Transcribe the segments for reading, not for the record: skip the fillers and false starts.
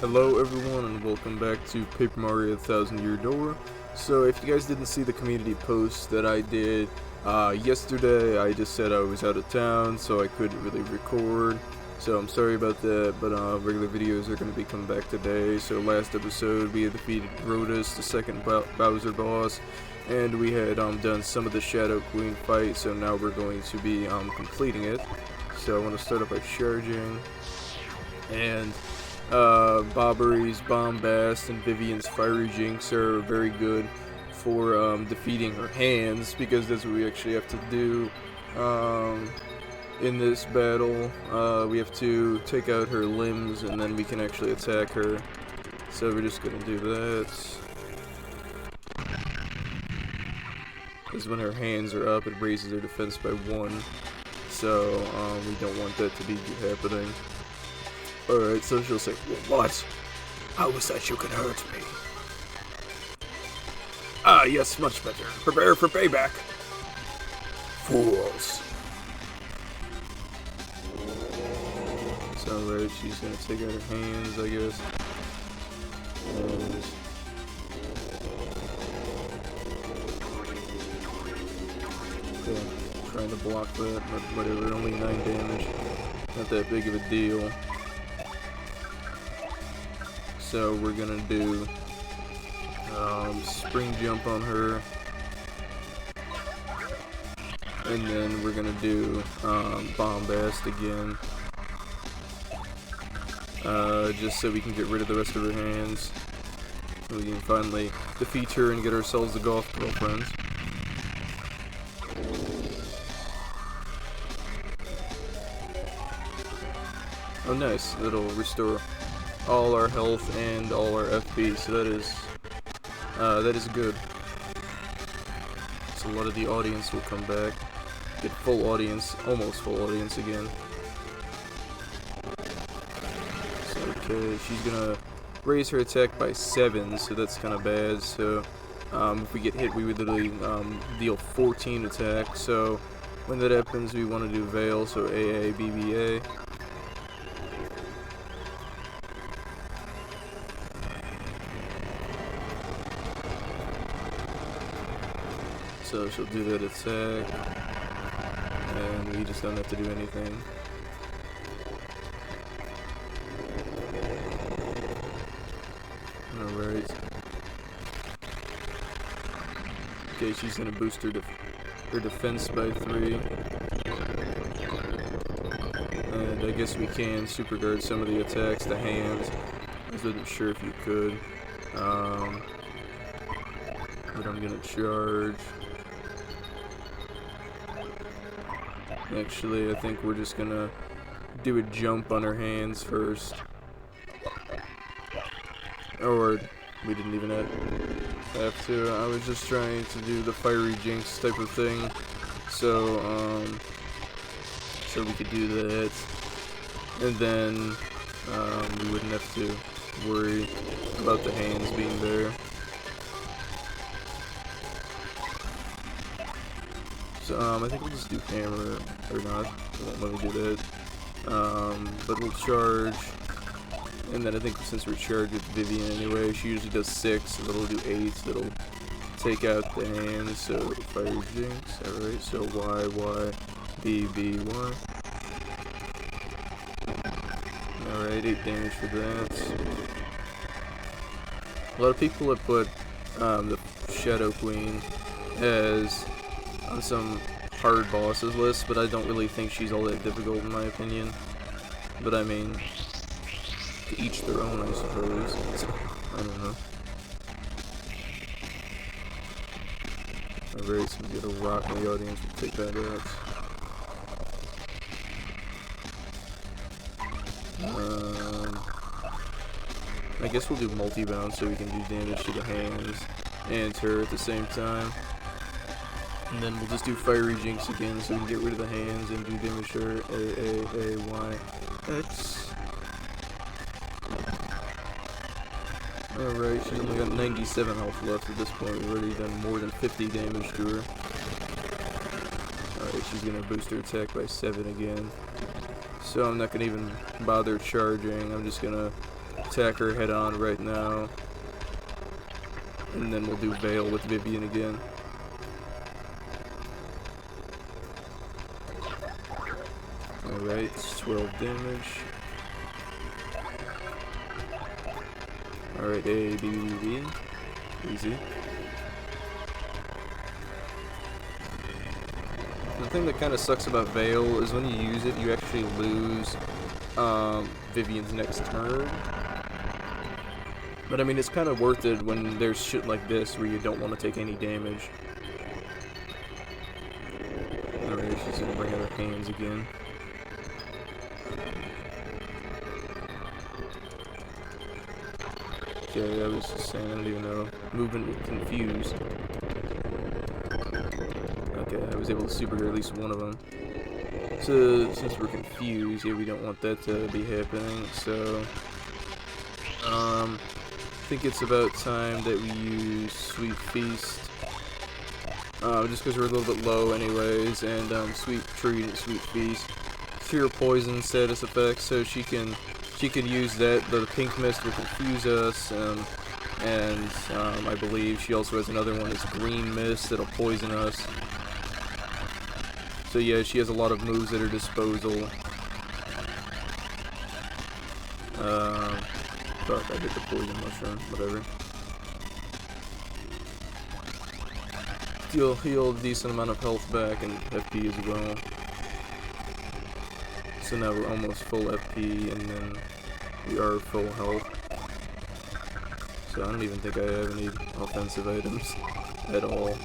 Hello everyone and welcome back to Paper Mario Year Door. So if you guys didn't see the community post that I did yesterday, I just said I was out of town so I couldn't really record. So I'm sorry about that, but regular videos are going to be coming back today. So last episode we had defeated Rotus, the second Bowser boss, and we had done some of the Shadow Queen fight, so now we're going to be completing it. So I want to start off by charging, and Bobbery's Bombast and Vivian's Fiery Jinx are very good for defeating her hands, because that's what we actually have to do in this battle. We have to take out her limbs and then we can actually attack her. So we're just gonna do that. Because when her hands are up, it raises her defense by 1. So we don't want that to be happening. Alright, so she'll say, "What? How was that you can hurt me?" "Ah, yes, much better. Prepare for payback." Fools. So, alright, she's gonna take out her hands, I guess. And okay, trying to block that, but whatever, only 9 damage. Not that big of a deal. So we're gonna do spring jump on her, and then we're gonna do bombast again, just so we can get rid of the rest of her hands. So we can finally defeat her and get ourselves the Goth girlfriends. Oh, nice! It'll restore all our health and all our FP, so that is good. So a lot of the audience will come back, get full audience, almost full audience again. So okay, she's gonna raise her attack by 7, so that's kind of bad. So if we get hit, we would literally deal 14 attack. So when that happens, we want to do Veil, so AA, BBA. So she'll do that attack, and we just don't have to do anything. Alright. Okay, she's gonna boost her defense by 3. And I guess we can super guard some of the attacks, the hands. I wasn't sure if you could. But I'm gonna charge. Actually, I think we're just gonna do a jump on her hands first. Or we didn't even have to. I was just trying to do the Fiery Jinx type of thing. So, so we could do that. And then we wouldn't have to worry about the hands being there. So, I think we'll just do hammer, or not, it won't let me do that, but we'll charge, and then I think since we're charged with Vivian anyway, she usually does 6, so that'll do 8, that'll take out the hands, so Fire Jinx, alright, so Y, Y, B, B, Y, alright, 8 damage for that. A lot of people have put the Shadow Queen as on some hard bosses list, but I don't really think she's all that difficult in my opinion. But I mean, to each their own, I suppose. I don't know. Alright, so we get a rock in the audience, we'll take that out. I guess we'll do multi-bounce so we can do damage to the hands and her at the same time. And then we'll just do Fiery Jinx again so we can get rid of the hands and do damage to her. A, Y, X. Alright, she's only got 97 health left at this point. We've already done more than 50 damage to her. Alright, she's gonna boost her attack by 7 again. So I'm not gonna even bother charging. I'm just gonna attack her head on right now. And then we'll do Veil with Vivian again. Alright, 12 damage. Alright, A, B, B. Easy. The thing that kind of sucks about Veil is when you use it, you actually lose Vivian's next turn. But I mean, it's kind of worth it when there's shit like this where you don't want to take any damage. Alright, she's gonna bring out her hands again. Okay, I was just saying, I don't even know. Movement with confused. Okay, I was able to super at least one of them. So, since we're confused, yeah, we don't want that to be happening, so... I think it's about time that we use Sweet Feast. Just because we're a little bit low anyways, and Sweet Treat and Sweet Feast. Cure Poison status effects, so she can use that. The Pink Mist will confuse us, and I believe she also has another one, it's Green Mist, that'll poison us. So yeah, she has a lot of moves at her disposal. Fuck, I hit the poison mushroom, whatever. Heal a decent amount of health back and FP as well. So now we're almost full FP and then we are full health. So I don't even think I have any offensive items at all.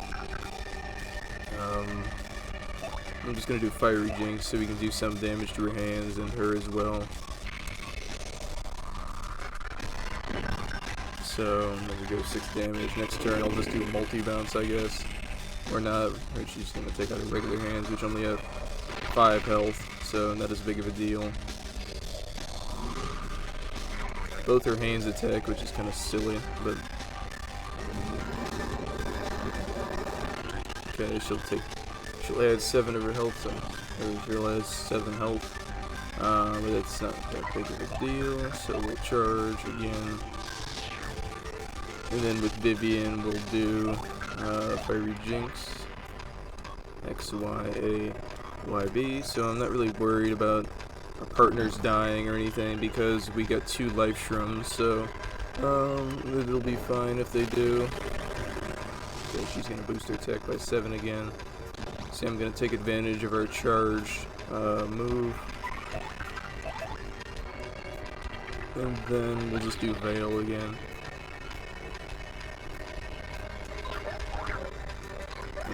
I'm just gonna do Fiery Jinx so we can do some damage to her hands and her as well. So there we go, 6 damage. Next turn I'll just do a multi-bounce, I guess. Or not. Right, she's gonna take out her regular hands, which only have 5 health, so not as big of a deal. Both her hands attack, which is kind of silly, but... Okay, she'll add 7 of her health, so she'll add 7 health. But it's not that big of a deal, so we'll charge again. And then with Vivian, we'll do Fiery Jinx, X, Y, A, Y, B. So I'm not really worried about our partners dying or anything because we got 2 life shrooms, so it'll be fine if they do. Okay, she's gonna boost her attack by 7 again. So I'm gonna take advantage of our charge move. And then we'll just do Veil again.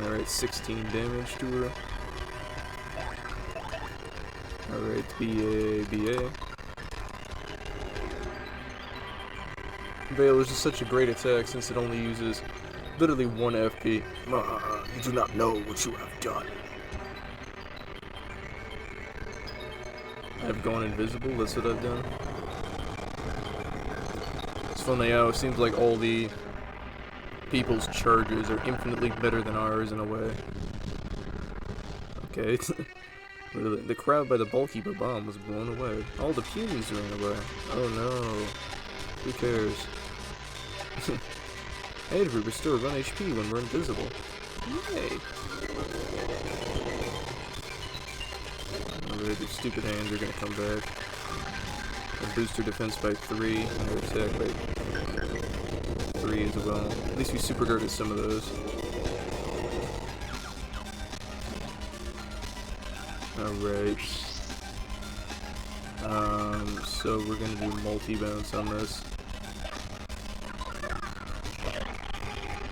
Alright, 16 damage to her. Alright, BA, BA. Veil is just such a great attack since it only uses literally 1 FP. You do not know what you have done. I've gone invisible, that's what I've done. It's funny how it seems like all the people's charges are infinitely better than ours in a way. Okay. The crowd by the Ballkeeper bomb was blown away. All the punies ran away. Oh no. Who cares? Hey, we restore 1 HP when we're invisible. Yay! Alright, the stupid hands are gonna come back. And boost her defense by 3, and her attack by 3 as well. At least we super guarded some of those. Alright. So we're gonna do multi-bounce on this.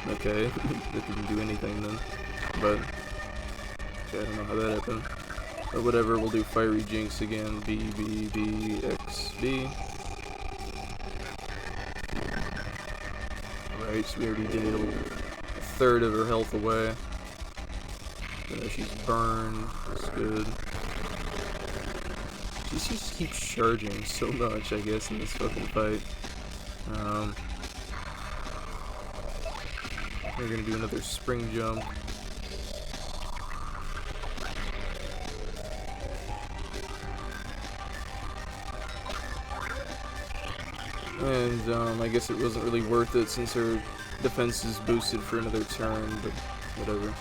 Okay, that didn't do anything then. But, okay, I don't know how that happened. But whatever, we'll do Fiery Jinx again. B, B, B, X, B. Alright, so we already did a 1/3 of her health away. She's burned. That's good. She just keeps charging so much, I guess, in this fucking fight. We're gonna do another spring jump. And I guess it wasn't really worth it since her defense is boosted for another turn, but whatever.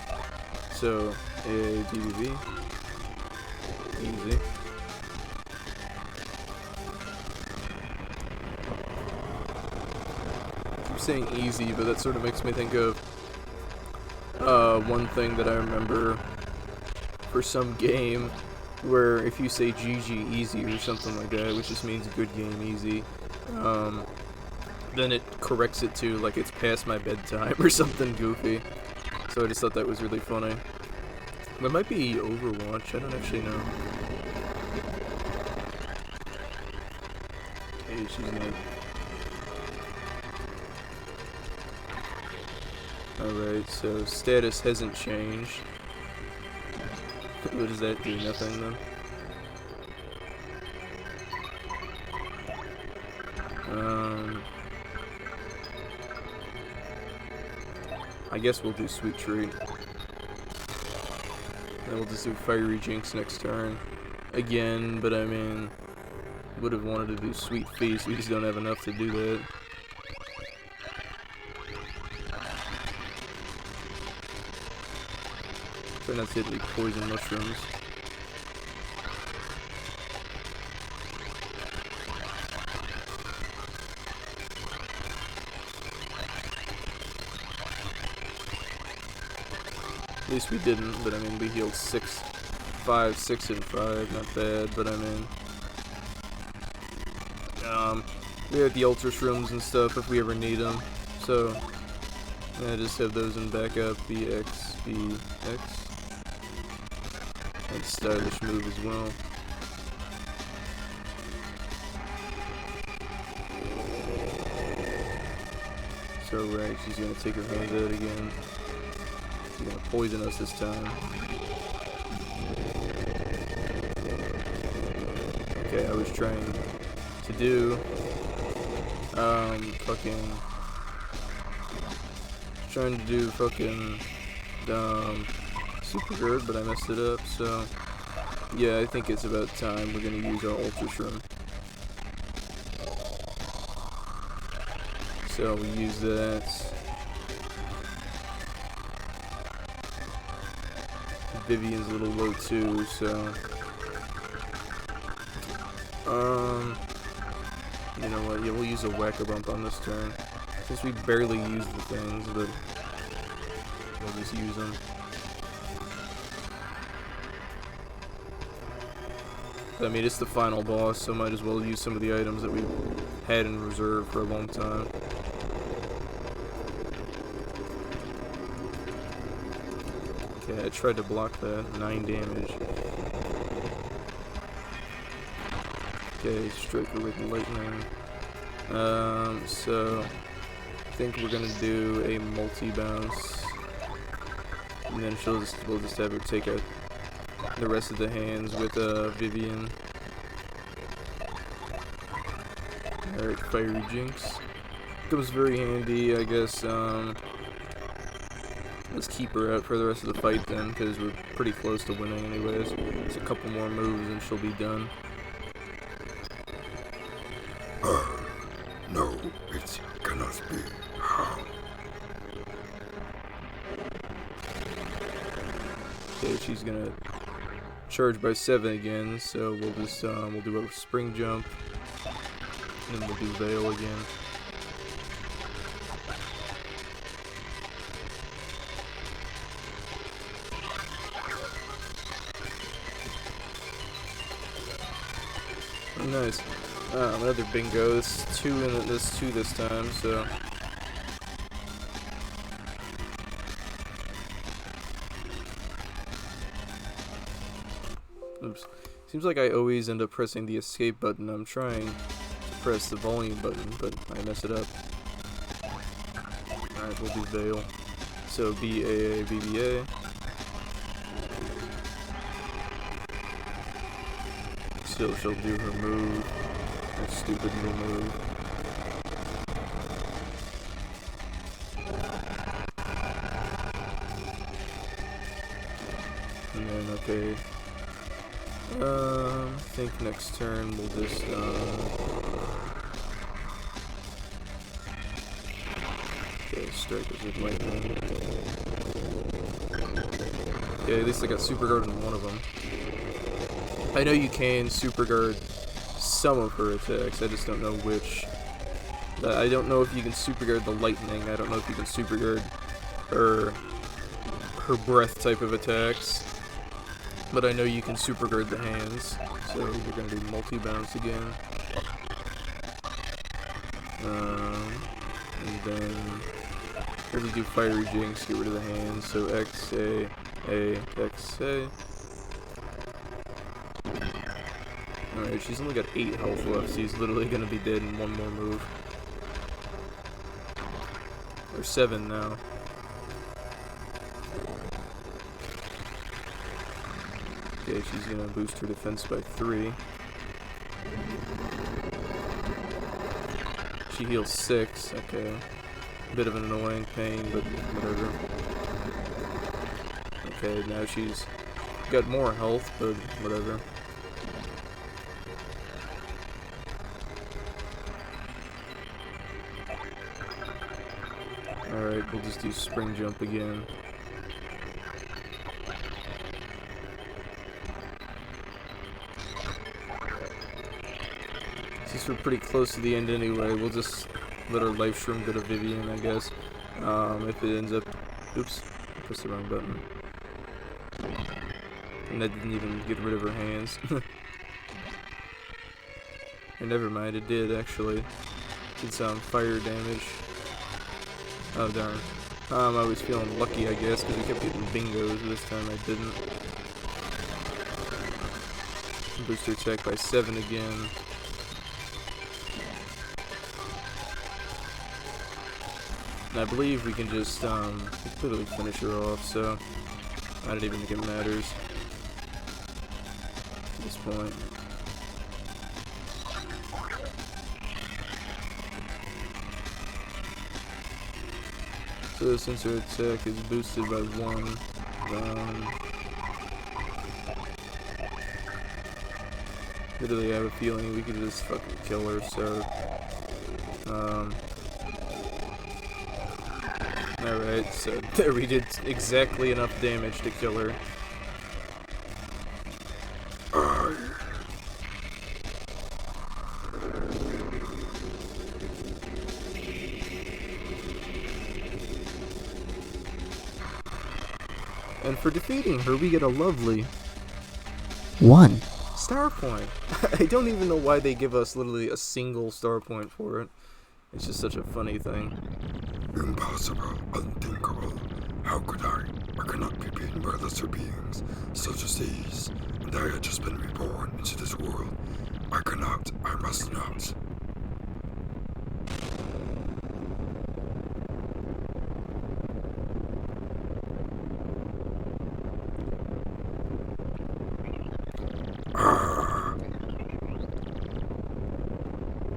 So, a DBB. Easy. I'm saying easy, but that sort of makes me think of one thing that I remember for some game where if you say GG easy or something like that, which just means good game easy, then it corrects it to like it's past my bedtime or something goofy. So I just thought that was really funny. That might be Overwatch, I don't actually know. Okay, she's gonna... Alright, so status hasn't changed. What does that do? Nothing then? I guess we'll do Sweet Treat. Then we'll just do Fiery Jinx next turn. Again, but I mean, would have wanted to do Sweet Feast, we just don't have enough to do that. Try not to hit any poison mushrooms. At least we didn't, but I mean, we healed 5, 6, and 5, not bad, but I mean, we have the Ultra Shrooms and stuff if we ever need them, so, yeah, just have those in backup, BX, BX, and stylish move as well. So, right, she's gonna take her hands out again. She's gonna poison us this time. Okay, I was trying to do Super Good, but I messed it up, so yeah, I think it's about time we're gonna use our Ultra Shroom. So we use that. Vivian's a little low too, so you know what, yeah, we'll use a Whack-A-Bump on this turn. Since we barely use the things, but we'll just use them. I mean, it's the final boss, so might as well use some of the items that we've had in reserve for a long time. Okay, I tried to block that. 9 damage. Okay, strike her with lightning. So I think we're gonna do a multi-bounce, and then we'll just have her take out the rest of the hands with Vivian. Alright, Fiery Jinx. Comes very handy, I guess. Let's keep her out for the rest of the fight then, because we're pretty close to winning anyways. Just a couple more moves and she'll be done. No, it cannot be. How? Okay, she's gonna charge by 7 again, so we'll just we'll do a spring jump, and then we'll do Veil again. Oh, nice. Another bingo. This 2 and this 2 this time, so. Oops. Seems like I always end up pressing the escape button. I'm trying to press the volume button, but I mess it up. Alright, we'll do Veil. So BAA, BBA. Still, she'll do her move. Her stupid little move. And then, okay. I think next turn we'll just, Okay, strikers with lightning. Okay, at least I got super guard on one of them. I know you can super guard some of her attacks, I just don't know which. I don't know if you can super guard the lightning, I don't know if you can super guard her breath type of attacks. But I know you can super guard the hands, so you're going to do multi-bounce again. And then if you do fiery jinx, get rid of the hands, so X, A, X, A. Alright, she's only got 8 health left, so she's literally going to be dead in one more move. Or 7 now. Okay, she's gonna boost her defense by 3. She heals 6, okay. Bit of an annoying pain, but whatever. Okay, now she's got more health, but whatever. Alright, we'll just do spring jump again. Since we're pretty close to the end anyway, we'll just let our life shroom go to Vivian, I guess. If it ends up... Oops, I pressed the wrong button. And that didn't even get rid of her hands. Or never mind, it did actually. Did some fire damage. Oh darn. I was feeling lucky, I guess, because we kept getting bingos. This time I didn't. Booster attack by 7 again. And I believe we can just literally finish her off, so I don't even think it matters at this point. So since her attack is boosted by 1, literally I have a feeling we could just fucking kill her, so alright, so there we did exactly enough damage to kill her. And for defeating her, we get a lovely 1 star point. I don't even know why they give us literally a single star point for it. It's just such a funny thing. Impossible, unthinkable. How could I? I cannot be beaten by lesser beings, such as these. And I had just been reborn into this world. I cannot, I must not.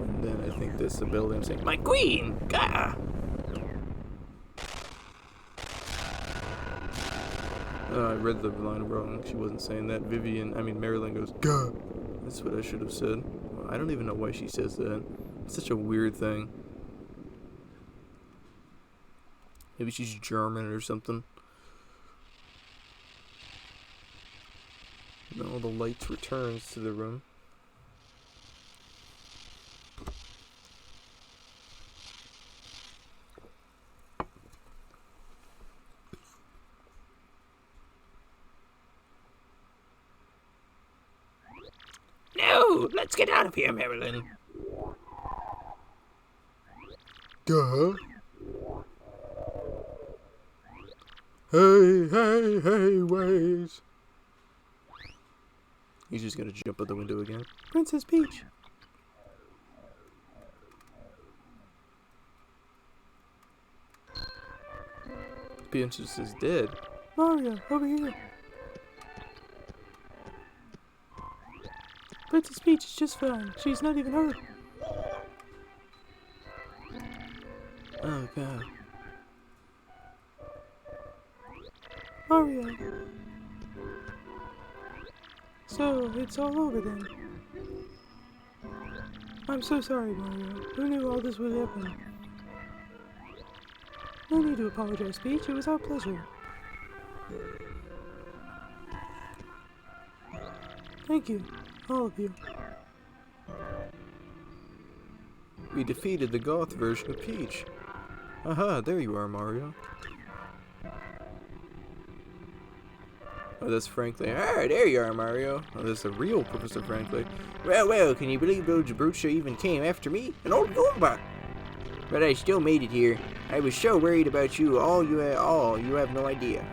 And then I think this ability, I'm saying, my queen! Gah! I read the line wrong. She wasn't saying that. Marilyn goes, gah! That's what I should have said. Well, I don't even know why she says that. It's such a weird thing. Maybe she's German or something. No, the light returns to the room. No! Let's get out of here, Marilyn. Duh. Hey, wait. He's just gonna jump out the window again. Princess Peach. Princess is dead. Mario, over here. Princess Peach is just fine. She's not even hurt. Oh god. Mario. So, it's all over then. I'm so sorry, Mario. Who knew all this would happen? No need to apologize, Peach. It was our pleasure. Thank you, all of you. We defeated the Goth version of Peach. Aha, there you are, Mario. Oh, that's Franklin. Ah, there you are, Mario. Oh, that's the real Professor Franklin. Well, well, can you believe those Jabrutsa even came after me? An old Goomba! But I still made it here. I was so worried about you, you have no idea.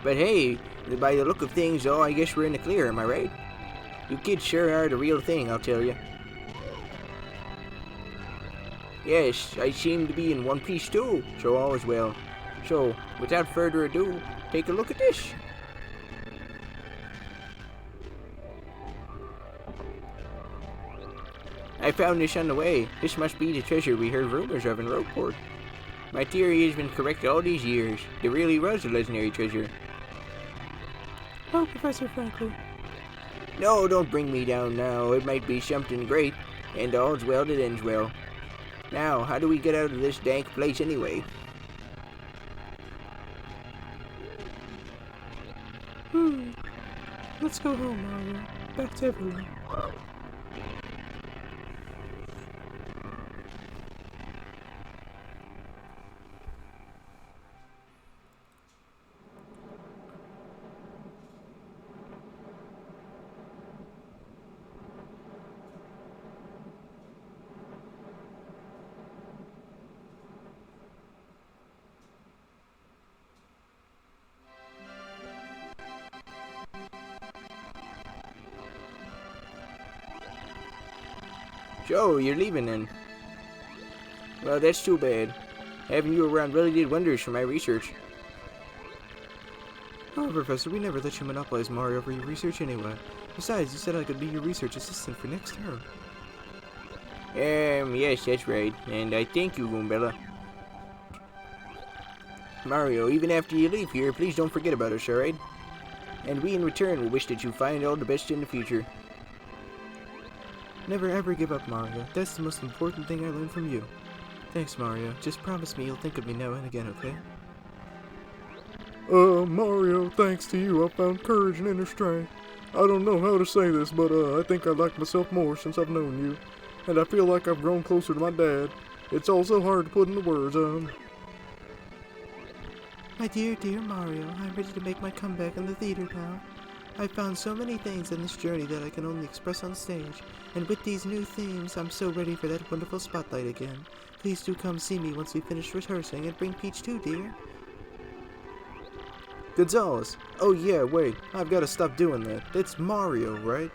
But hey, by the look of things, though, I guess we're in the clear, am I right? You kids sure are the real thing, I'll tell you. Yes, I seem to be in one piece too, so all is well. So, without further ado, take a look at this. I found this on the way. This must be the treasure we heard rumors of in Rogueport. My theory has been correct all these years. There really was a legendary treasure. Oh, Professor Franklin. No, don't bring me down now. It might be something great, and all's well that ends well. Now, how do we get out of this dank place anyway? Let's go home, Mario. Back to everyone. So, you're leaving then? Well, that's too bad. Having you around really did wonders for my research. Oh, Professor, we never let you monopolize Mario for your research anyway. Besides, you said I could be your research assistant for next term. Yes, that's right. And I thank you, Goombella. Mario, even after you leave here, please don't forget about us, alright? And we in return will wish that you find all the best in the future. Never ever give up, Mario. That's the most important thing I learned from you. Thanks, Mario. Just promise me you'll think of me now and again, okay? Mario, thanks to you, I found courage and inner strength. I don't know how to say this, but I think I like myself more since I've known you. And I feel like I've grown closer to my dad. It's all so hard to put into words, My dear, dear Mario, I'm ready to make my comeback in the theater now. I've found so many things in this journey that I can only express on stage, and with these new themes, I'm so ready for that wonderful spotlight again. Please do come see me once we finish rehearsing, and bring Peach too, dear. Gonzalez! Oh yeah, wait, I've gotta stop doing that. That's Mario, right?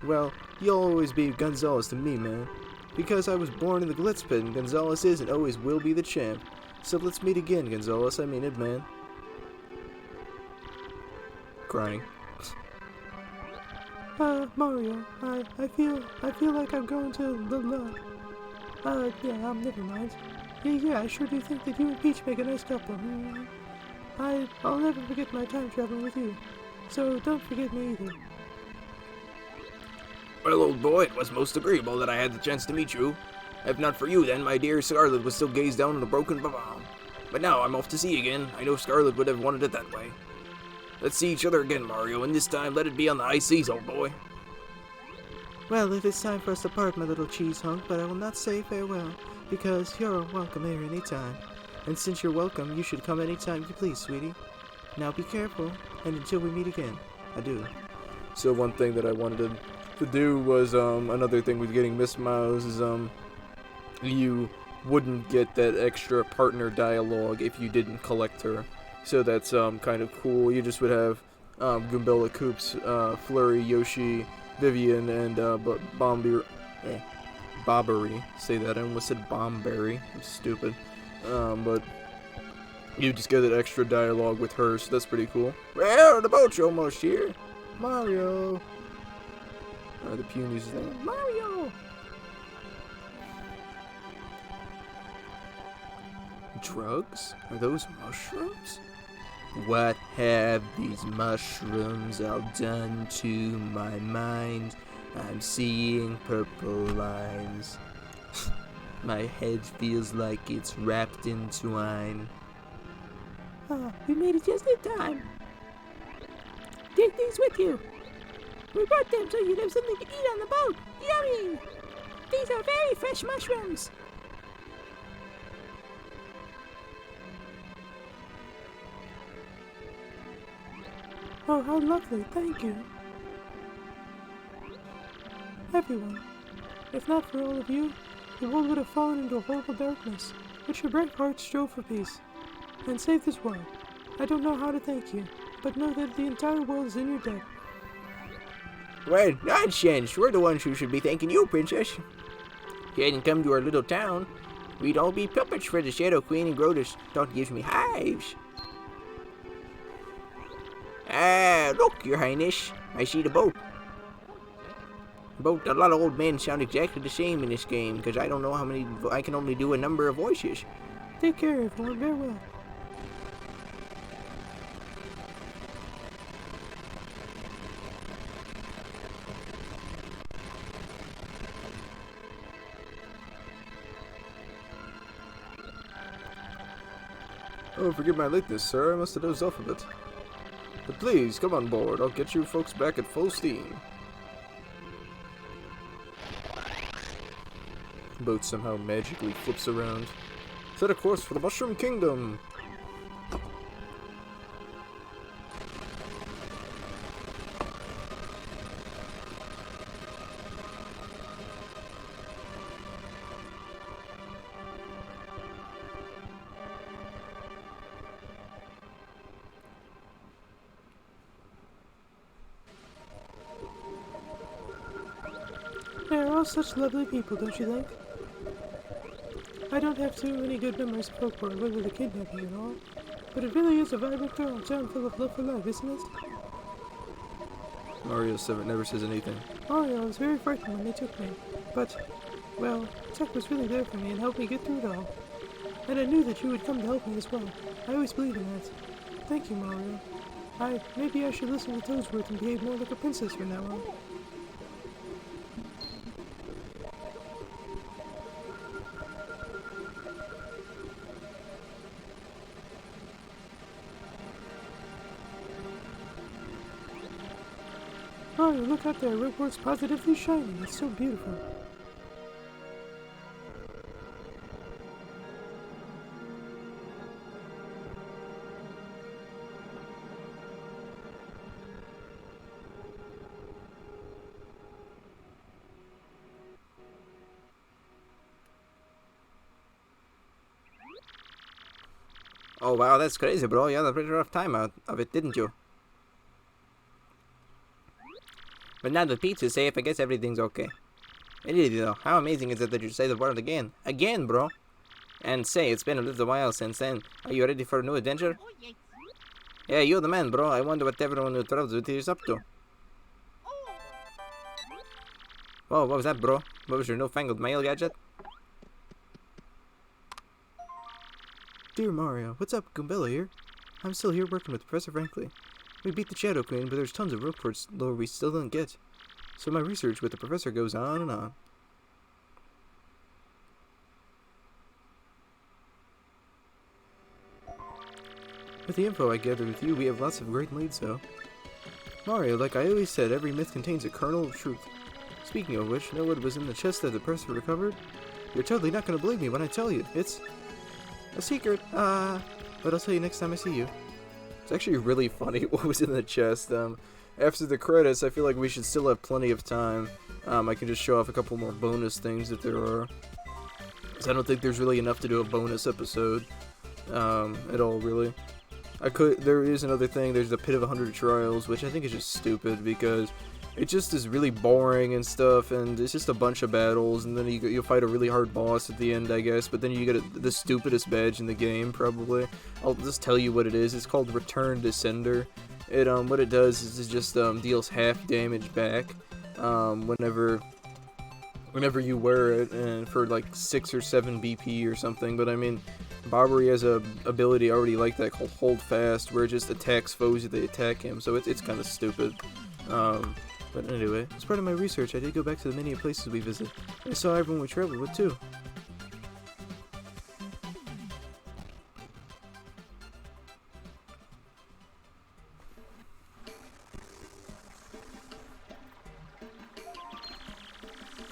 Well, you'll always be Gonzalez to me, man. Because I was born in the Glitz Pit, and Gonzalez is and always will be the champ. So let's meet again, Gonzalez, I mean it, man. Crying. Mario, I feel like I'm going to never mind. Yeah, I sure do think that you and Peach make a nice couple. I'll never forget my time traveling with you. So don't forget me either. Well, old boy, it was most agreeable that I had the chance to meet you. If not for you, then my dear Scarlet would still gaze down on the broken bomb. But now I'm off to sea again. I know Scarlet would have wanted it that way. Let's see each other again, Mario, and this time let it be on the high seas, old boy. Well, if it's time for us to part, my little cheese hunk, but I will not say farewell, because you're welcome here anytime. And since you're welcome, you should come anytime you please, sweetie. Now be careful, and until we meet again, adieu. So one thing that I wanted to do was, another thing with getting Miss Mouse is, you wouldn't get that extra partner dialogue if you didn't collect her. So that's kind of cool. You just would have Goombella, Koops, Flurry, Yoshi, Vivian, and Bobbery. Say that, I almost said Bomberry. I'm stupid. But you just get that extra dialogue with her, so that's pretty cool. Well, the boat's almost here. Mario. The Punies there. Mario. Drugs? Are those mushrooms? What have these mushrooms all done to my mind? I'm seeing purple lines. My head feels like it's wrapped in twine. Ah, we made it just in time. Take these with you. We brought them so you'd have something to eat on the boat. Yummy! These are very fresh mushrooms. Oh, how lovely. Thank you. Everyone, if not for all of you, the world would have fallen into a horrible darkness, but your brave hearts strove for peace and saved this world. I don't know how to thank you, but know that the entire world is in your debt. Well, nonsense. We're the ones who should be thanking you, Princess. If you hadn't come to our little town, we'd all be puppets for the Shadow Queen, and Grotus don't give me hives. Ah, look, Your Highness. I see the boat. A lot of old men sound exactly the same in this game, because I don't know how many... I can only do a number of voices. Take care, everyone. Farewell. Oh, forgive my lateness, sir. I must have dozed off a bit. But please, come on board. I'll get you folks back at full steam. The boat somehow magically flips around. Set a course for the Mushroom Kingdom! They're all such lovely people, don't you think? I don't have too many good memories of folklore other the kidnapping and all, but it really is a vibrant town full of love for life, isn't it? Mario 7 never says anything. Mario, I was very frightened when they took me, but, well, Tech was really there for me and helped me get through it all. And I knew that you would come to help me as well. I always believed in that. Thank you, Mario. Maybe I should listen to Toadsworth and behave more like a princess from now on. Mario, look out there. Rookworth's positively shining. It's so beautiful. Oh, wow, that's crazy, bro. You had a pretty rough time out of it, didn't you? But now the pizza's safe, I guess everything's okay. Really, though, how amazing is it that you say the word again? Again, bro! And say, it's been a little while since then. Are you ready for a new adventure? Yeah, you're the man, bro. I wonder what everyone who travels with you is up to. Whoa, what was that, bro? What was your newfangled mail gadget? Dear Mario, what's up? Goombella here. I'm still here working with Professor Franklin. We beat the Shadow Queen, but there's tons of Rookport's lore we still don't get. So my research with the professor goes on and on. With the info I gathered with you, we have lots of great leads, though. Mario, like I always said, every myth contains a kernel of truth. Speaking of which, know what was in the chest that the professor recovered? You're totally not going to believe me when I tell you. It's a secret. But I'll tell you next time I see you. It's actually really funny what was in the chest. After the credits, I feel like we should still have plenty of time. I can just show off a couple more bonus things that there are. Because I don't think there's really enough to do a bonus episode at all, really. There is another thing. There's the Pit of 100 Trials, which I think is just stupid because it just is really boring and stuff, and it's just a bunch of battles, and then you'll fight a really hard boss at the end, I guess, but then you get the stupidest badge in the game, probably. I'll just tell you what it is. It's called Return to Sender. What it does is it just deals half damage back whenever you wear it, and for like 6 or 7 BP or something. But I mean, Bobbery has a ability already like that called Hold Fast, where it just attacks foes if they attack him, so it's kind of stupid. But anyway, as part of my research, I did go back to the many places we visit. I saw everyone we traveled with, too.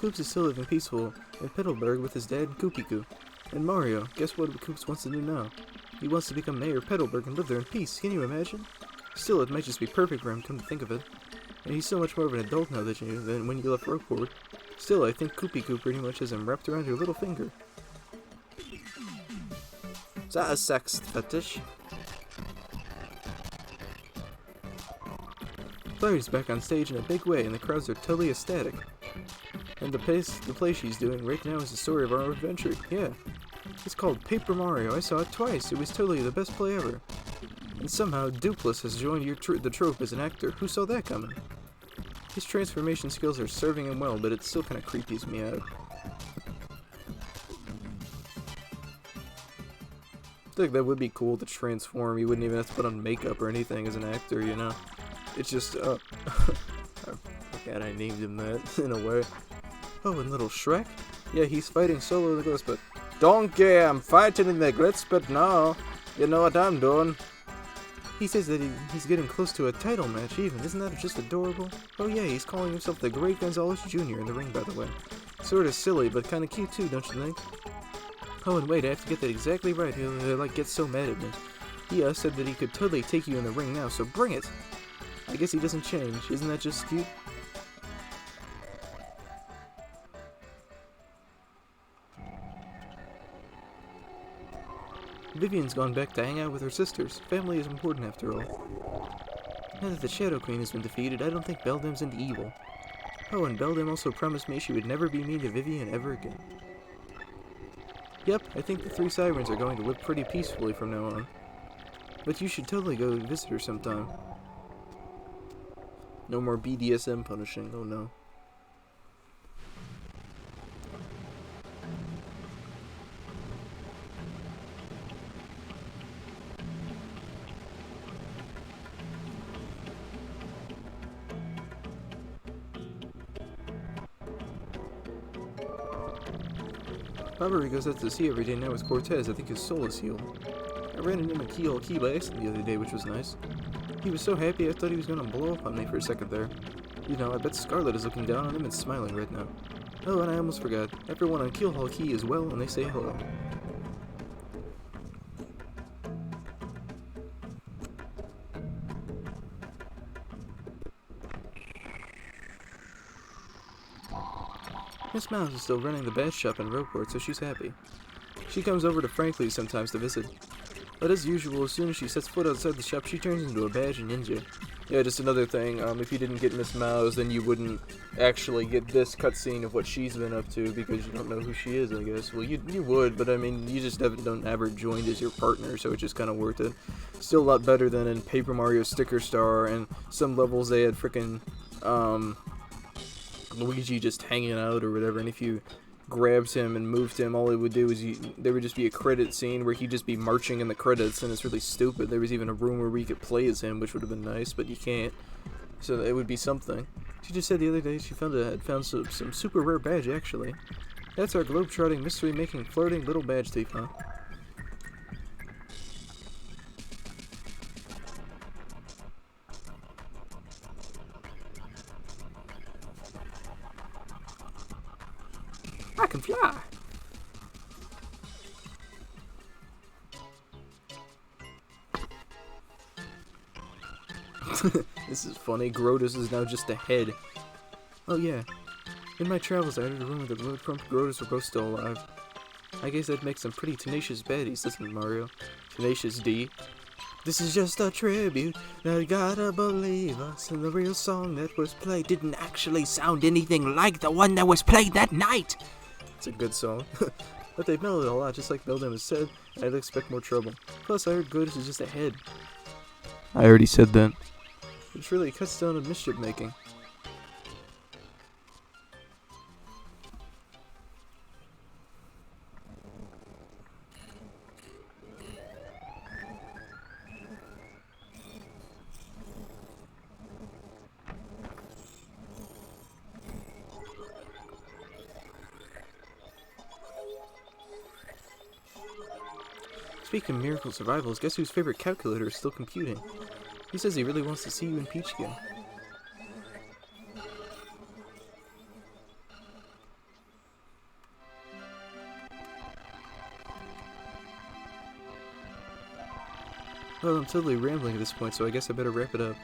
Koops is still living peaceful in Petalburg with his dad and Cookie. And Mario, guess what Koops wants to do now? He wants to become mayor of Petalburg and live there in peace. Can you imagine? Still, it might just be perfect for him, come to think of it. And he's so much more of an adult now than when you left Rogueport. Still, I think Cookie pretty much has him wrapped around your little finger. Is that a sex fetish? Clary's back on stage in a big way, and the crowds are totally ecstatic. And the play she's doing right now is the story of our adventure. Yeah. It's called Paper Mario. I saw it twice. It was totally the best play ever. And somehow, Dupless has joined the troupe as an actor. Who saw that coming? His transformation skills are serving him well, but it still kind of creepies me out. I think that would be cool to transform. You wouldn't even have to put on makeup or anything as an actor, you know? It's just, I forgot I named him that, in a way. Oh, and little Shrek? Yeah, he's fighting solo the Ghost, but... Donkey, I'm fighting in the glitz, but no. You know what I'm doing. He says that he's getting close to a title match even. Isn't that just adorable? Oh yeah, he's calling himself the Great Gonzalez Jr. in the ring, by the way. Sort of silly, but kind of cute too, don't you think? Oh, and wait, I have to get that exactly right. He'll get so mad at me. He said that he could totally take you in the ring now, so bring it! I guess he doesn't change. Isn't that just cute? Vivian's gone back to hang out with her sisters. Family is important after all. Now that the Shadow Queen has been defeated, I don't think Beldam's into evil. Oh, and Beldam also promised me she would never be mean to Vivian ever again. Yep, I think the three sirens are going to live pretty peacefully from now on. But you should totally go visit her sometime. No more BDSM punishing, oh no. Barbary goes out to sea every day now with Cortez. I think his soul is healed. I ran into him at Key by accident the other day, which was nice. He was so happy I thought he was going to blow up on me for a second there. You know, I bet Scarlet is looking down on him and smiling right now. Oh, and I almost forgot. Everyone on Keelhaul Key is well, and they say hello. Miss Mouse is still running the badge shop in Rogueport, so she's happy. She comes over to Frankly's sometimes to visit. But as usual, as soon as she sets foot outside the shop, she turns into a badge ninja. Yeah, just another thing, if you didn't get Miss Mouse, then you wouldn't actually get this cutscene of what she's been up to, because you don't know who she is, I guess. Well, you would, but I mean, you just don't ever joined as your partner, so it's just kind of worth it. Still a lot better than in Paper Mario Sticker Star, and some levels they had frickin', Luigi just hanging out or whatever, and if you grabbed him and moved him, all it would do is there would just be a credit scene where he'd just be marching in the credits, and it's really stupid. There was even a room where you could play as him, which would have been nice, but you can't. So it would be something. She just said the other day she had found some super rare badge, actually. That's our globe-trotting, mystery-making, flirting little badge thief, huh? I can fly. This is funny. Grotus is now just a head. Oh yeah. In my travels, I heard a rumor that Road and Grotus are both still alive. I guess that makes them pretty tenacious baddies, doesn't it, Mario? Tenacious D. This is just a tribute. Now you gotta believe us. And the real song that was played didn't actually sound anything like the one that was played that night. It's a good song. But they've mellowed a lot, just like Beldam has said. I'd expect more trouble. Plus, I heard Grotus is just a head. I already said that. Which really cuts down on mischief making. Speaking of miracle survivals, guess whose favorite calculator is still computing? He says he really wants to see you and Peach again. Well, I'm totally rambling at this point, so I guess I better wrap it up.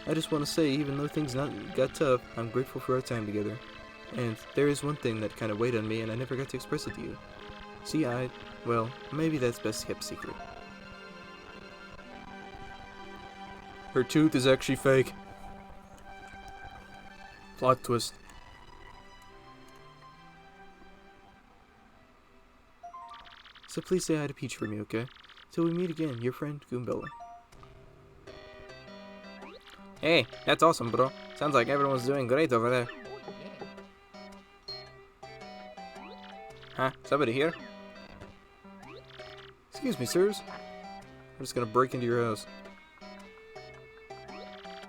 I just want to say, even though things got tough, I'm grateful for our time together. And there is one thing that kind of weighed on me, and I never got to express it to you. See, well, maybe that's best kept secret. Her tooth is actually fake. Plot twist. So please say hi to Peach for me, okay? Till we meet again, your friend, Goombella. Hey, that's awesome, bro. Sounds like everyone's doing great over there. Huh? Somebody here? Excuse me, sirs. I'm just gonna break into your house.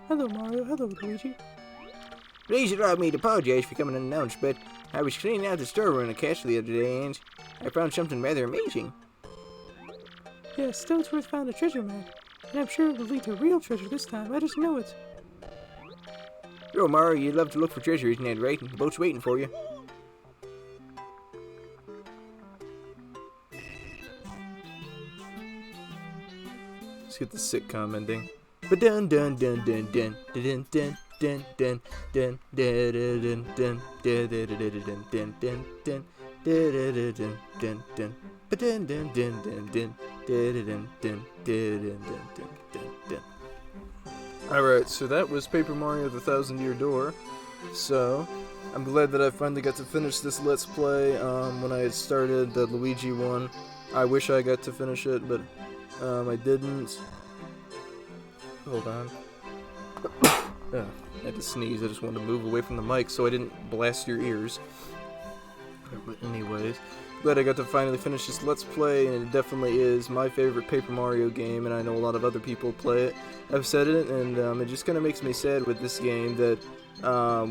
Hello, Mario. Hello, Luigi. Please allow me to apologize for coming unannounced, but I was cleaning out the storeroom in the castle the other day, and I found something rather amazing. Yes, Stonesworth found a treasure map, and I'm sure it will lead to real treasure this time. I just know it. Yo, Mario, you'd love to look for treasure, isn't that right? The boat's waiting for you. Let's get the sitcom ending. But dun dun dun dun dun dun dun dun dun dun dun dun dun dun dun dun dun dun. But dun dun dun dun dun dun dun dun dun. Alright, so that was Paper Mario the Thousand Year Door. So, I'm glad that I finally got to finish this Let's Play. When I had started the Luigi one, I wish I got to finish it, but I didn't. Hold on. I had to sneeze. I just wanted to move away from the mic so I didn't blast your ears. But anyways, glad I got to finally finish this Let's Play, and it definitely is my favorite Paper Mario game, and I know a lot of other people play it. I've said it, and it just kind of makes me sad with this game that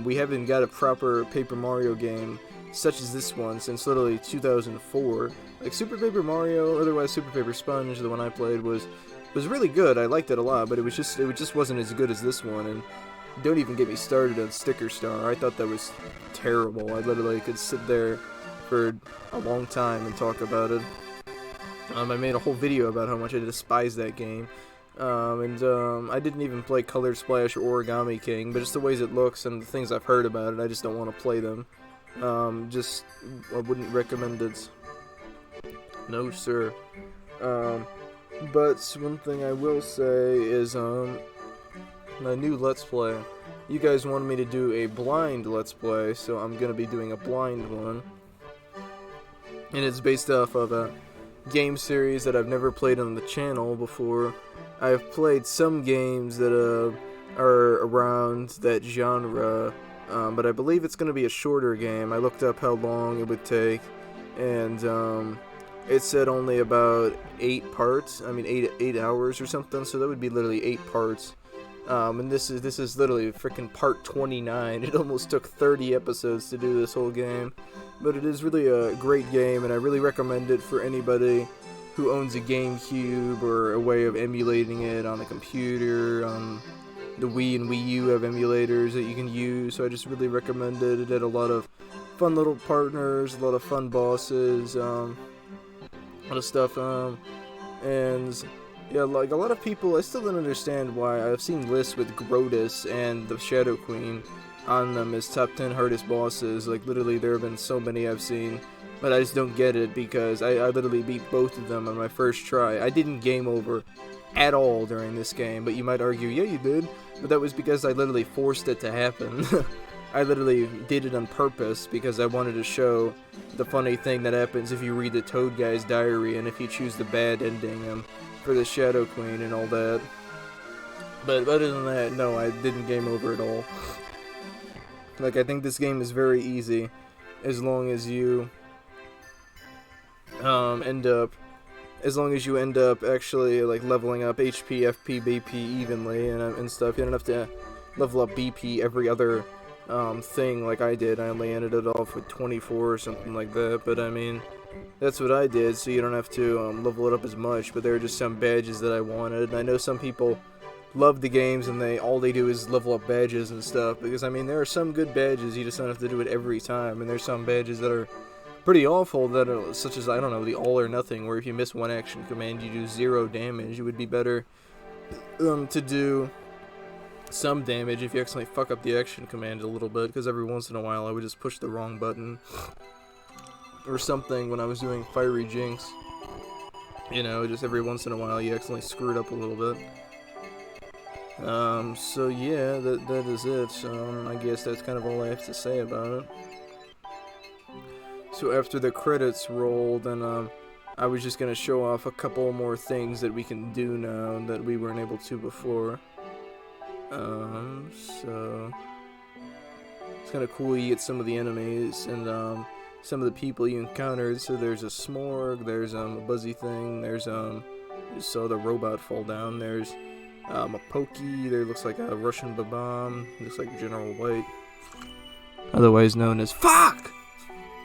we haven't got a proper Paper Mario game such as this one since literally 2004. Like Super Paper Mario, otherwise Super Paper Sponge, the one I played, was really good. I liked it a lot, but it just wasn't as good as this one. And don't even get me started on Sticker Star. I thought that was terrible. I literally could sit there for a long time and talk about it. I made a whole video about how much I despise that game. I didn't even play Color Splash or Origami King, but just the ways it looks and the things I've heard about it, I just don't want to play them. I wouldn't recommend it. No, sir. But one thing I will say is, my new Let's Play. You guys wanted me to do a blind Let's Play, so I'm gonna be doing a blind one. And it's based off of a game series that I've never played on the channel before. I've played some games that are around that genre, but I believe it's gonna be a shorter game. I looked up how long it would take, and it said only about 8 parts. I mean, 8 hours or something. So that would be literally 8 parts. And this is literally freaking part 29. It almost took 30 episodes to do this whole game, but it is really a great game, and I really recommend it for anybody who owns a GameCube or a way of emulating it on a computer. The Wii and Wii U have emulators that you can use, so I just really recommend it. It had a lot of fun little partners, a lot of fun bosses, a lot of stuff, and yeah, like a lot of people, I still don't understand why. I've seen lists with Grotus and the Shadow Queen on them as top 10 hardest bosses. Like literally there have been so many I've seen, but I just don't get it because I literally beat both of them on my first try. I didn't game over at all during this game, but you might argue, yeah you did, but that was because I literally forced it to happen. I literally did it on purpose because I wanted to show the funny thing that happens if you read the Toad Guy's diary and if you choose the bad ending for the Shadow Queen and all that. But other than that, no, I didn't game over at all. Like, I think this game is very easy as long as you end up actually like leveling up HP, FP, BP evenly and stuff. You don't have to level up BP every other thing like I did. I only ended it off with 24 or something like that, but I mean, that's what I did, so you don't have to level it up as much. But there are just some badges that I wanted, and I know some people love the games and all they do is level up badges and stuff, because I mean there are some good badges, you just don't have to do it every time, and there's some badges that are pretty awful that are such as, I don't know, the all or nothing, where if you miss one action command you do 0 damage. It would be better to do some damage if you accidentally fuck up the action command a little bit, because every once in a while I would just push the wrong button or something when I was doing Fiery Jinx. You know, just every once in a while you accidentally screw it up a little bit. So yeah, that is it. I guess that's kind of all I have to say about it. So after the credits roll, then I was just gonna show off a couple more things that we can do now that we weren't able to before. So it's kind of cool. You get some of the enemies and some of the people you encountered. So there's a Smorg, there's a Buzzy thing, there's you saw the robot fall down, there's a Pokey, there looks like a Russian Babam, looks like General White, otherwise known as Fuck!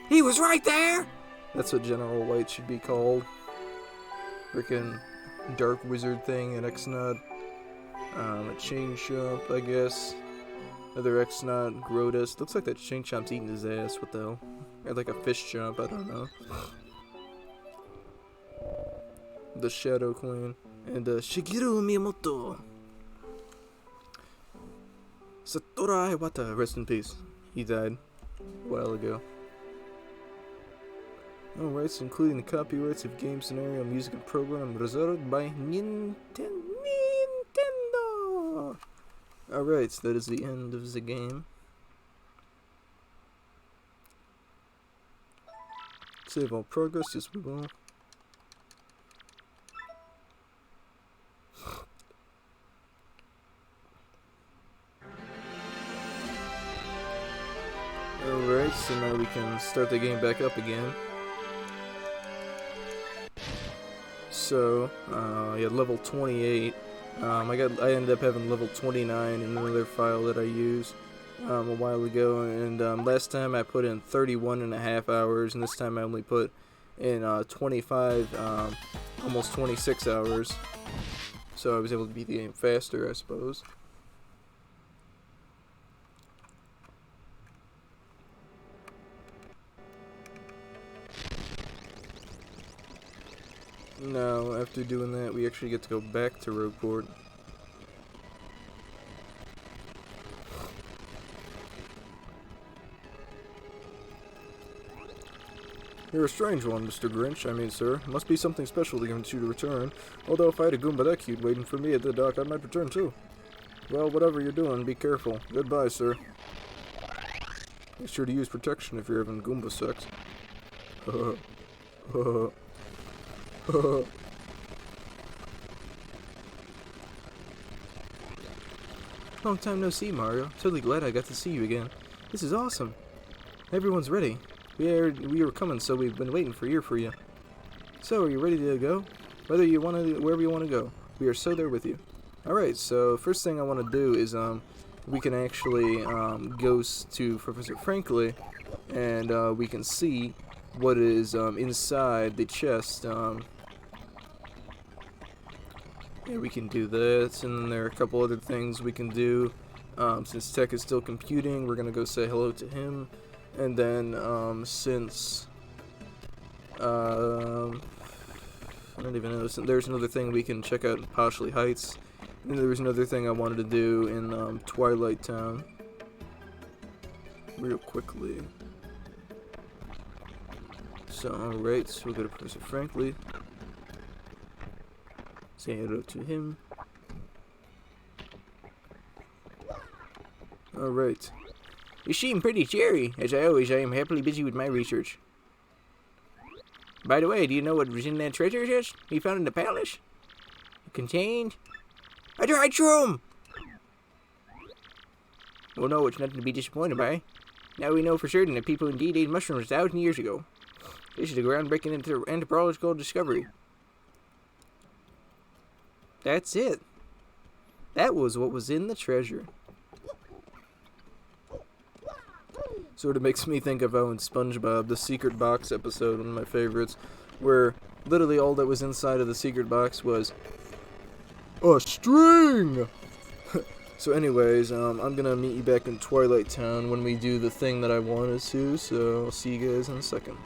He was right there! That's what General White should be called. Frickin' Dark Wizard thing, an X-Nut, a Chain Chomp, I guess. Another X-Nut, Grotus. Looks like that Chain Chomp's eating his ass, what the hell? Or like a Fish Chomp, I don't know. The Shadow Queen. And Shigeru Miyamoto. Satoru Iwata, rest in peace. He died a while ago. All rights, including the copyrights of game scenario, music, and program, reserved by Nintendo. Alright, so that is the end of the game. Save all progress, yes we will. Alright, so now we can start the game back up again. So, yeah, level 28. I ended up having level 29 in another file that I used a while ago, and last time I put in 31.5 hours, and this time I only put in 25, almost 26 hours. So I was able to beat the game faster, I suppose. Now, after doing that, we actually get to go back to Rogueport. You're a strange one, Mr. Grinch. I mean, sir. Must be something special to convince you to return. Although if I had a Goomba that cute waiting for me at the dock, I might return too. Well, whatever you're doing, be careful. Goodbye, sir. Make sure to use protection if you're having Goomba sex. Long time no see, Mario. Totally glad I got to see you again. This is awesome. Everyone's ready. We were coming, so we've been waiting for you. So, are you ready to go? Wherever you want to go. We are so there with you. Alright, so first thing I want to do is we can actually go to Professor Franklin, and we can see what is inside the chest. Yeah, we can do that, and then there are a couple other things we can do. Since Tech is still computing, we're gonna go say hello to him, and then since I don't even know, there's another thing we can check out in Poshley Heights, and there was another thing I wanted to do in Twilight Town. Real quickly. So, alright, so we'll go to Professor Franklin. Say hello to him. Alright. You seem pretty cheery. As I always, I am happily busy with my research. By the way, do you know what was in that treasure chest we found in the palace? It contained a dried shroom! Well, no, it's nothing to be disappointed by. Now we know for certain that people indeed ate mushrooms 1,000 years ago. This is a groundbreaking anthropological discovery. That's it. That was what was in the treasure. Sort of makes me think of how in SpongeBob, the secret box episode, one of my favorites, where literally all that was inside of the secret box was a string! So anyways, I'm gonna meet you back in Twilight Town when we do the thing that I wanted to, so I'll see you guys in a second.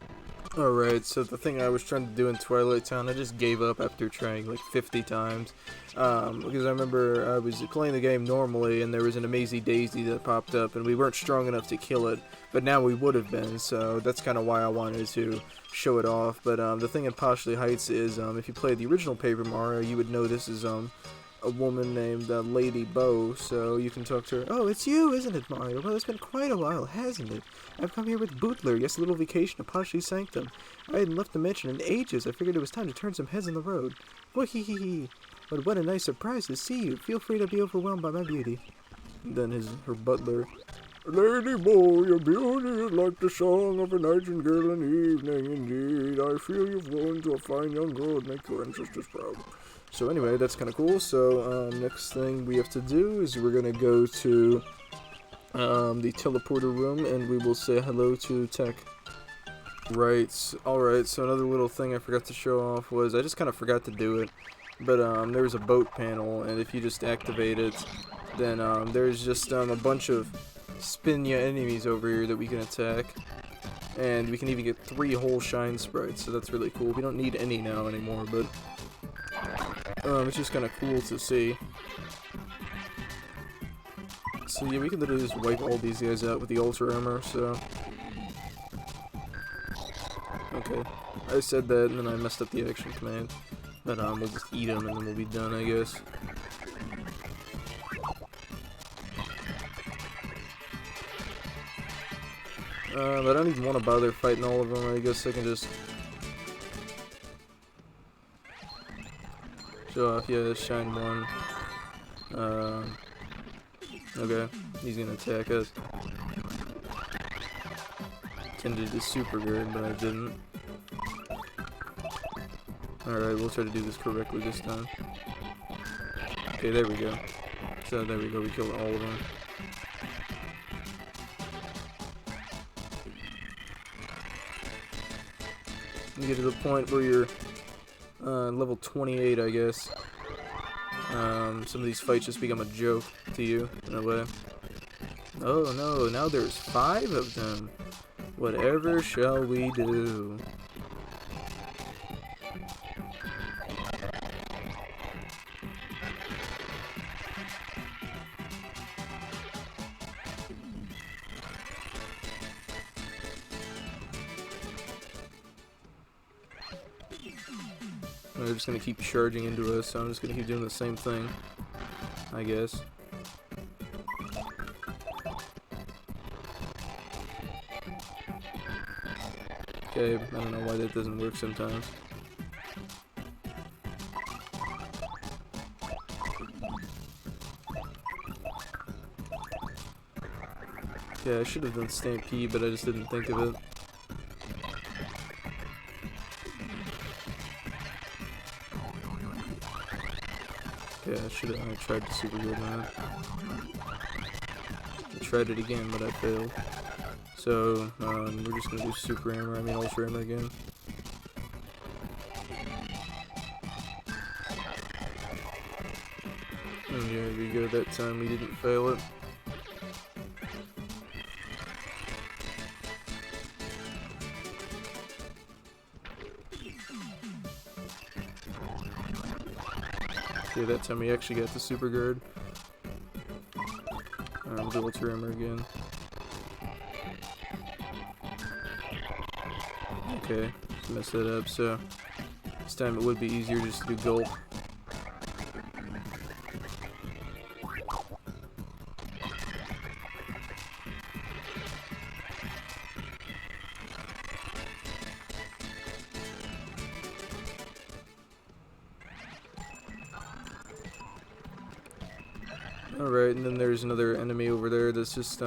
Alright, so the thing I was trying to do in Twilight Town, I just gave up after trying like 50 times. Because I remember I was playing the game normally and there was an Amazing Daisy that popped up and we weren't strong enough to kill it, but now we would have been, so that's kind of why I wanted to show it off. But the thing in Poshley Heights is if you play the original Paper Mario, you would know this is a woman named Lady Bo, so you can talk to her. Oh, it's you, isn't it, Mario? Well, it's been quite a while, hasn't it? I've come here with Bootler, yes, a little vacation to Poshley Sanctum. I hadn't left the mansion in ages. I figured it was time to turn some heads on the road. Wah-hee-hee-hee. But what a nice surprise to see you. Feel free to be overwhelmed by my beauty. And then her butler. Lady Bo, your beauty is like the song of a nightingale in the evening, indeed. I feel you've grown to a fine young girl and make your ancestors proud. So anyway, that's kind of cool. So next thing we have to do is we're going to go to the teleporter room and we will say hello to Tech. Right, alright, so another little thing I forgot to show off was, I just kind of forgot to do it, but there was a boat panel, and if you just activate it, then there's just a bunch of Spinya enemies over here that we can attack, and we can even get 3 whole shine sprites, so that's really cool. We don't need any now anymore, but it's just kind of cool to see. So yeah, we can literally just wipe all these guys out with the Ultra Armor, so... Okay, I said that and then I messed up the action command. But we'll just eat them and then we'll be done, I guess. But I don't even want to bother fighting all of them. I guess I can just show off. Yeah, shine 1. Okay, he's gonna attack us. Intended to super good, but I didn't. Alright, we'll try to do this correctly this time. Okay, there we go. So there we go, we killed all of them. You get to the point where you're level 28, I guess. Some of these fights just become a joke to you, in a way. Oh no, now there's 5 of them. Whatever shall we do? They're just gonna keep charging into us, so I'm just gonna keep doing the same thing, I guess. Okay, I don't know why that doesn't work sometimes. Yeah, I should have done Stampede, but I just didn't think of it. Yeah, I should have tried the super good man. I tried it again, but I failed. So, we're just gonna do super armor, ultra armor again. And yeah, there you go, that time we didn't fail it. Okay, that time we actually got the super guard. We'll do ultra armor again. Okay, just messed that up, so this time it would be easier just to do gulp. Alright, and then there's another enemy over there that's just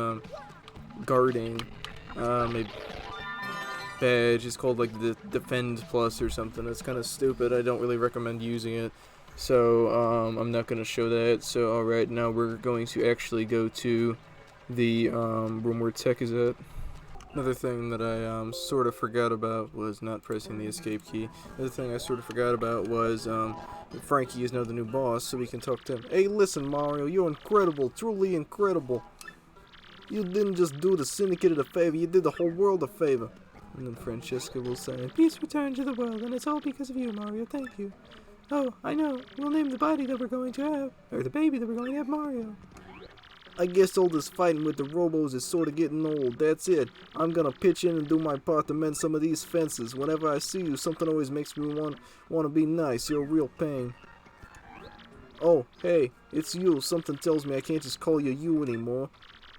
guarding a badge. It's called like the Defend Plus or something. It's kind of stupid. I don't really recommend using it, so I'm not going to show that. So alright, now we're going to actually go to the room where Tech is at. Another thing that I sort of forgot about was not pressing the escape key. Another thing I sort of forgot about was Frankie is now the new boss, so we can talk to him. Hey, listen, Mario, you're incredible, truly incredible. You didn't just do the Syndicate a favor, you did the whole world a favor. And then Francesca will say, peace return to the world, and it's all because of you, Mario, thank you. Oh, I know, we'll name the body that we're going to have, or the baby that we're going to have, Mario. I guess all this fighting with the robos is sort of getting old. That's it. I'm gonna pitch in and do my part to mend some of these fences. Whenever I see you, something always makes me want to be nice. You're a real pain. Oh, hey, it's you. Something tells me I can't just call you you anymore.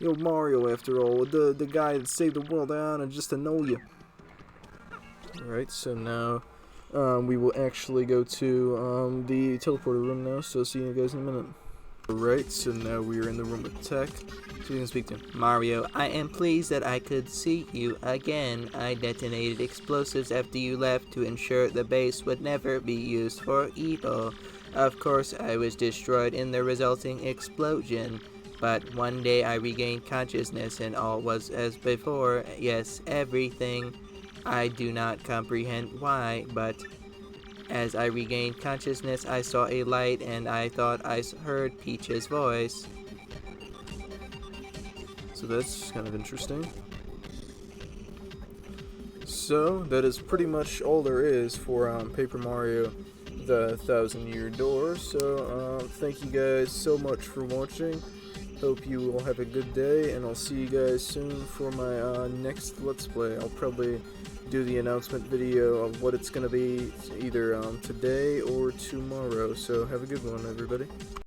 You're Mario, after all. The guy that saved the world. I honor just to know you. Alright, so now we will actually go to the teleporter room now. So see you guys in a minute. Alright, so now we are in the room with Tech, so you can speak to him. Mario, I am pleased that I could see you again. I detonated explosives after you left to ensure the base would never be used for evil. Of course, I was destroyed in the resulting explosion, but one day I regained consciousness and all was as before. Yes, everything. I do not comprehend why, but as I regained consciousness, I saw a light and I thought I heard Peach's voice. So that's kind of interesting. So that is pretty much all there is for Paper Mario the 1000-Year Door. So thank you guys so much for watching. Hope you all have a good day, and I'll see you guys soon for my next Let's Play. I'll probably do the announcement video of what it's going to be either today or tomorrow. So have a good one, everybody.